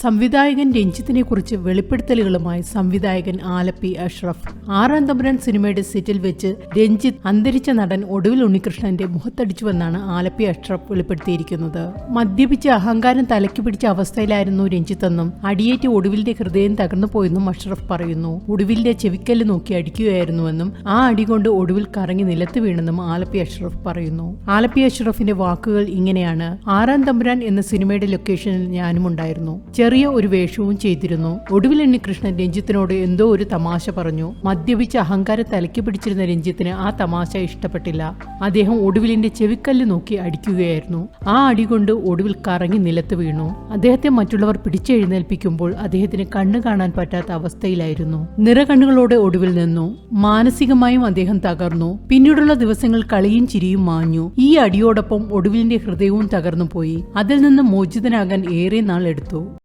സംവിധായകൻ രഞ്ജിത്തിനെ കുറിച്ച് വെളിപ്പെടുത്തലുകളുമായി സംവിധായകൻ ആലപ്പി അഷ്റഫ്. ആറാം തമ്പുരാൻ സിനിമയുടെ സെറ്റിൽ വെച്ച് രഞ്ജിത്ത് അന്തരിച്ച നടൻ ഒടുവിൽ ഉണ്ണികൃഷ്ണന്റെ മുഖത്തടിച്ചുവെന്നാണ് ആലപ്പി അഷ്റഫ് വെളിപ്പെടുത്തിയിരിക്കുന്നത്. മദ്യപിച്ച് അഹങ്കാരം തലയ്ക്ക് പിടിച്ച അവസ്ഥയിലായിരുന്നു രഞ്ജിത്തെന്നും അടിയേറ്റ് ഒടുവിലിന്റെ ഹൃദയം തകർന്നുപോയെന്നും അഷ്റഫ് പറയുന്നു. ഒടുവിലിന്റെ ചെവിക്കല്ല് നോക്കി അടിക്കുകയായിരുന്നുവെന്നും ആ അടി കൊണ്ട് ഒടുവിൽ കറങ്ങി നിലത്ത് വീണെന്നും ആലപ്പി അഷ്റഫ് പറയുന്നു. ആലപ്പി അഷ്റഫിന്റെ വാക്കുകൾ ഇങ്ങനെയാണ്: ആറാം തമ്പുരാൻ എന്ന സിനിമയുടെ ലൊക്കേഷനിൽ ഞാനും ഉണ്ടായിരുന്നു. ചെറിയ ഒരു വേഷവും ചെയ്തിരുന്നു. ഒടുവിൽ ഉണ്ണികൃഷ്ണൻ രഞ്ജിത്തിനോട് എന്തോ ഒരു തമാശ പറഞ്ഞു. മദ്യപിച്ച് അഹങ്കാരം തലയ്ക്ക് പിടിച്ചിരുന്ന രഞ്ജിത്തിന് ആ തമാശ ഇഷ്ടപ്പെട്ടില്ല. അദ്ദേഹം ഒടുവിലിന്റെ ചെവിക്കല്ല് നോക്കി അടിക്കുകയായിരുന്നു. ആ അടി കൊണ്ട് ഒടുവിൽ കറങ്ങി നിലത്ത് വീണു. അദ്ദേഹത്തെ മറ്റുള്ളവർ പിടിച്ചെഴുന്നേൽപ്പിക്കുമ്പോൾ അദ്ദേഹത്തിന് കണ്ണു കാണാൻ പറ്റാത്ത അവസ്ഥയിലായിരുന്നു. നിറകണ്ണുകളോടെ ഒടുവിൽ നിന്നു. മാനസികമായും അദ്ദേഹം തകർന്നു. പിന്നീടുള്ള ദിവസങ്ങൾ കളിയും ചിരിയും മാഞ്ഞു. ഈ അടിയോടൊപ്പം ഒടുവിലിന്റെ ഹൃദയവും തകർന്നു പോയി. അതിൽ നിന്ന് മോചിതനാകാൻ ഏറെ നാൾ എടുത്തു.